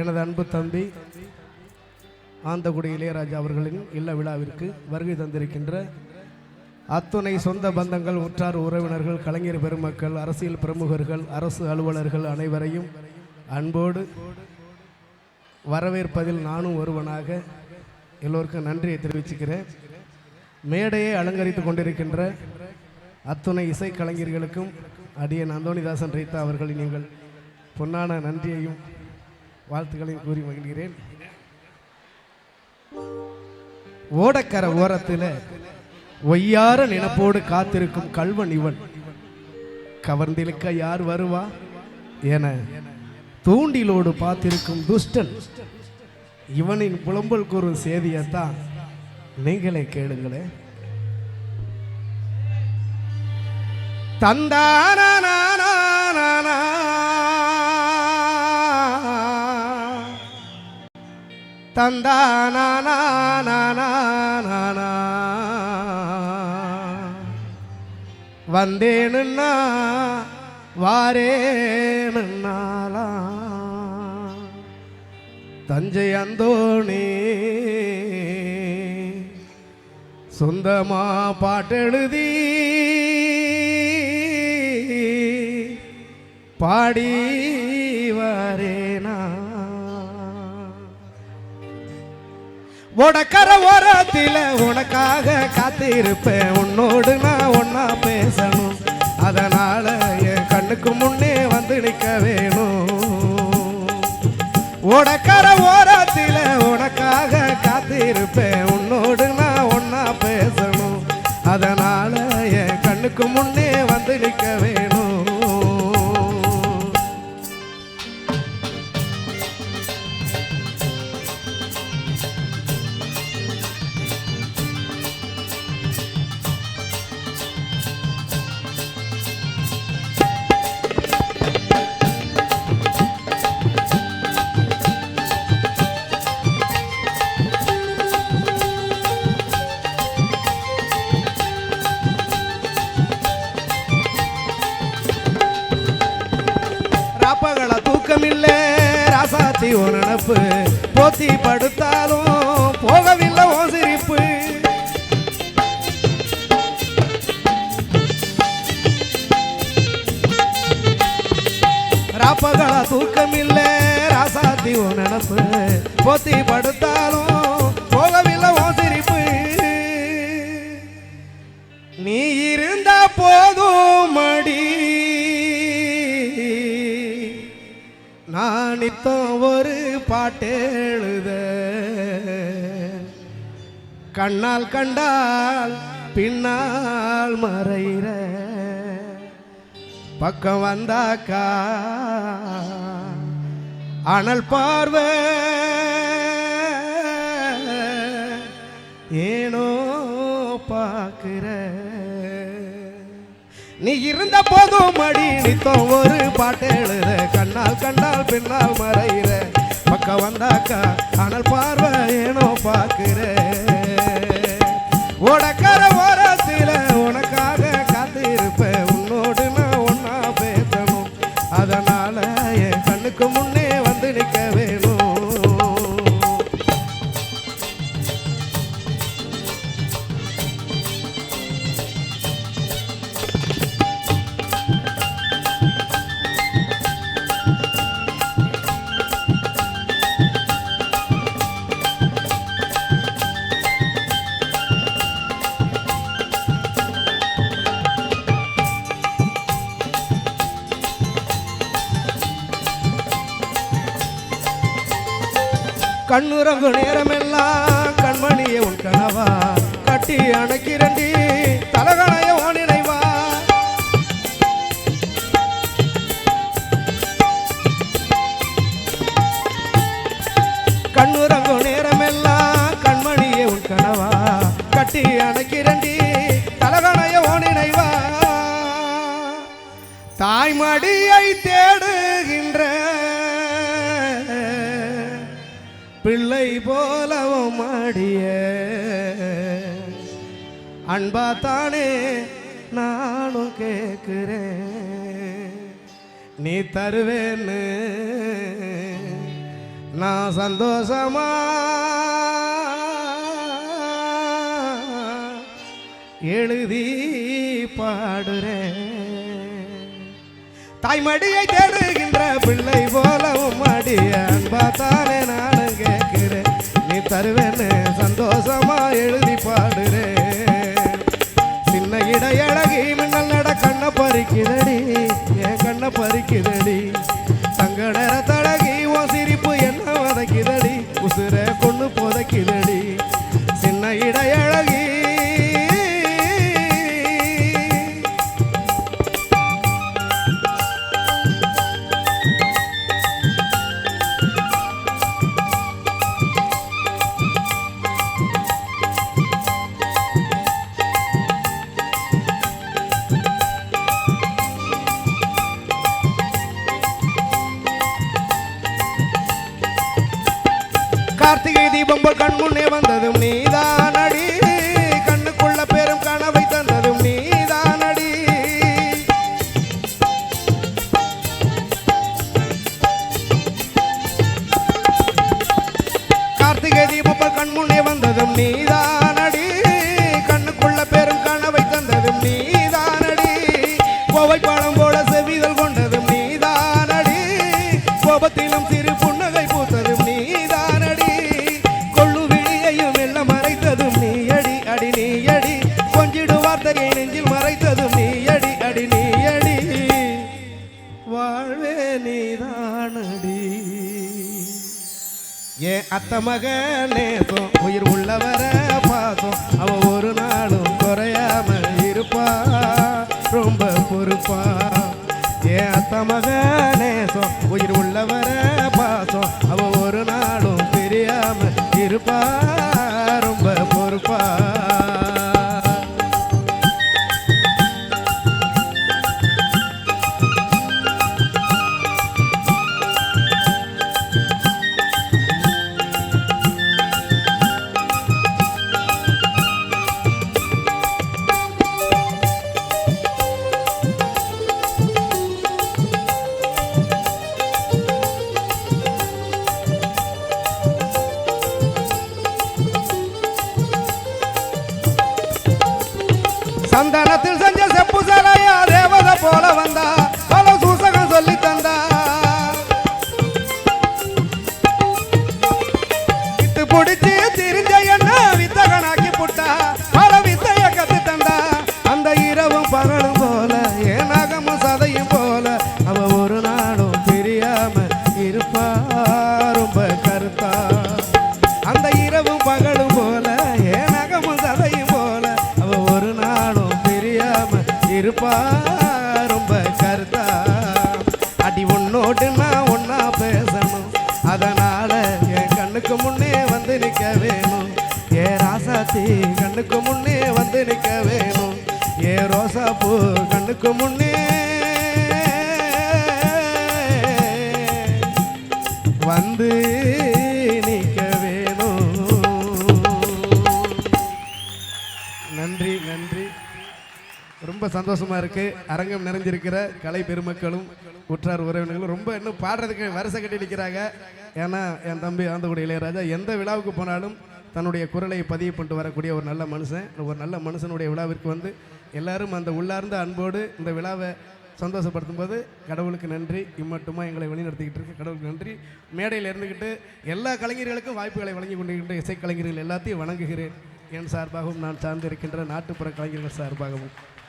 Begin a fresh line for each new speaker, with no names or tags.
எனது அன்பு தம்பி ஆந்தகுடி இளையராஜா அவர்களின் இல்ல விழாவிற்கு வருகை தந்திருக்கின்ற அத்துணை சொந்த பந்தங்கள், உற்றார் உறவினர்கள், கலைஞர் பெருமக்கள், அரசியல் பிரமுகர்கள், அரசு அலுவலர்கள் அனைவரையும் அன்போடு வரவேற்பதில் நானும் ஒருவனாக எல்லோருக்கும் நன்றியை தெரிவிச்சுக்கிறேன். மேடையை அலங்கரித்து கொண்டிருக்கின்ற அத்துணை இசை கலைஞர்களுக்கும் அடியன் அந்தோணிதாசன் ரீதா அவர்களின் எங்கள் பொன்னான நன்றியையும் வாழ்த்துக்களையும் கூறி மகிழ்கிறேன். ஓடக்கர ஓரத்தில் ஒய்யார நினைப்போடு காத்திருக்கும் கல்வன் இவன், கவர்ந்திருக்க யார் வருவா என தூண்டிலோடு பார்த்திருக்கும் துஷ்டன் இவனின் புலம்பல் கூறும் செய்தியத்தான் நீங்களே கேளுங்களே. தந்தான தந்தான வந்தேனுன்னா வாரேனுன்னாலா தஞ்சை அந்தோணி சொந்தமா பாட்டெழுதி பாடி வரேனா ஓடக்கர ஓரத்தில் உனக்காக காத்திருப்பேன், உன்னோடு நான் ஒன்னா பேசணும், அதனால என் கண்ணுக்கு முன்னே வந்து நிற்க வேணும். ஓடக்கர ஓரத்தில் உனக்காக காத்திருப்பேன், உன்னோடு நான் ஒன்னா பேசணும், அதனால என் கண்ணுக்கு முன்னே வந்து நிற்க வேணும். ராப்பகள தூக்கமில்லை ராசாத்தி ஓ நினப்பு, போத்தி படுத்தாலும் போகவில்லை ஓ சிரிப்பு. ராப்பகள தூக்கமில்லை ராசாத்தி ஓ நினப்பு, போத்தி படுத்தாலும் போகவில்லை ஓ சிரிப்பு. நீ இருந்த போதும் மடி நான் நித்தம் ஒரு பாட்டெழுத, கண்ணால் கண்டால் பின்னால் மறைகிற, பக்கம் வந்தாக்கா அனல் பார்வை ஏனோ பார்க்கிற. நீ இருந்த போதும் அடி நித்தம் ஒரு பாட்டெழுத, கண்ணால் கண்டால் பின்னால் மறைகிற, பக்கம் வந்தாக்கா அனல் பார்வை ஏனோ பார்க்கிற. ஓடக்கர ஓரத்தில் உனக்காக காத்திருப்பேன், உன்னோடு நான் ஒன்னா பேசணும், அதனால என் கண்ணுக்கு முன்னே வந்து நிற்க வேணும். கண்ணுறங்கு நேரமெல்லாம் கண்மணியை உன் கனவா கட்டி அணைக்கிறண்டி, தலகணைய ஓ நினைவா. கண்ணுறங்கு நேரமெல்லாம் கண்மணியை உன் கனவா கட்டி அணைக்கிறண்டி, தலகணைய ஓ நினைவா. தாய்மடியை தேடுகின்ற பிள்ளை போலவும் மாடிய அன்பா தானே நானும் கேட்கிறேன், நீ தருவேன்னு நான் சந்தோஷமா எழுதி பாடுறேன். தாய்மடியை தேடுகின்ற பிள்ளை போலவும் மடிய அன்பாத்தானே நானும் கேட்கிறேன். நீ தருவேன்னு சந்தோஷமா எழுதி பாடுறேன். சின்ன இடையழகி மின்னல் நட கண்ணை பறிக்குதடி, என் கண்ணை பறிக்குதடி. தங்க நேர தடகி உன் சிரிப்பு என்ன வதக்குதடி, உசுர கொண்டு புதைக்குதடி. சின்ன இடையழகி கார்த்திகை தீபம் போல் கண் முன்னே வந்ததும் நீதானடி, கண்ணுக்குள்ள பெரும் கனவை தந்ததும் நீதானடி. கார்த்திகை தீபம் போல் கண் முன்னே வந்ததும் நீதானடி, கண்ணுக்குள்ள பெரும் கனவை தந்ததும் நீதானடி. கோவை பழம் போல செவிதல் கொண்டதும் நீதானடி, கோபத்திலும் சிறு புன்னகை பூத்ததும் நீதானடி. கொஞ்சிடு வார்த்தையை நெஞ்சில் மறைத்ததும் நீயடி, அடி நீயடி. வாழ்வே நீதானடி. ஏன் அத்த மக நேசம் உயிர் உள்ளவர பாசம், அவ ஒரு நாளும் குறையாம இருப்பா, ரொம்ப பொறுப்பா. ஏன் அத்த மக நேசம் உயிர் உள்ளவர பாசம், அவ ஒரு நாளும் தெரியாம இருப்பா, ரொம்ப பொறுப்பா. சந்தனத்தில் செஞ்ச செப்பு சலையா தேவதை போல வந்தா, பல சூசகம் சொல்லி தந்தா. விட்டு பிடிச்சி திரிஞ்ச என்ன வித்தகனாக்கி புட்டா, பல வித்தைய கத்து தந்தா. அந்த இரவும் பகலும் போல என் நகமும் சதையும் போல, அவ ஒரு நாளும் பிரியாம இருப்பா, ரொம்ப கருத்தா. அந்த இரவும் பகலும் போல என் நகமும் சதையும் போல, அவ ஒரு நாளும் இருப்பா, ரொம்ப கருத்தா. அடி உன்னோடு நான் ஒன்னா பேசணும், அதனால என் கண்ணுக்கு முன்னே வந்து நிக்க வேணும். ஏ ராசாத்தி கண்ணுக்கு முன்னே வந்து நிக்க வேணும். ஏ ரோசா பூ கண்ணுக்கு முன்னே வந்து நிக்க வேணும். நன்றி நன்றி. ரொம்ப சந்தோஷமா இருக்கு. அரங்கம் நிறைஞ்சிருக்கிற கலை பெருமக்களும் உற்றார் உறவினர்களும் ரொம்ப இன்னும் பாடுறதுக்கு வரிசை கட்டி நிற்கிறாங்க. ஏன்னா என் தம்பி ஆந்தகுடி இளையராஜா எந்த விழாவுக்கு போனாலும் தன்னுடைய குரலை பதிவு பண்ணிட்டு வரக்கூடிய ஒரு நல்ல மனுஷன். ஒரு நல்ல மனுஷனுடைய விழாவிற்கு வந்து எல்லாரும் அந்த உள்ளார்ந்த அன்போடு இந்த விழாவை சந்தோஷப்படுத்தும் போது கடவுளுக்கு நன்றி. இம்மட்டுமா எங்களை வழிநடத்திக்கிட்டு இருக்க கடவுளுக்கு நன்றி. மேடையில் இருந்துக்கிட்டு எல்லா கலைஞர்களுக்கும் வாய்ப்புகளை வழங்கி கொண்டிருக்கின்ற இசைக்கலைஞர்கள் எல்லாத்தையும் வணங்குகிறேன். என் சார்பாகவும் நான் சார்ந்திருக்கின்ற நாட்டுப்புற கலைஞர்கள் சார்பாகவும்.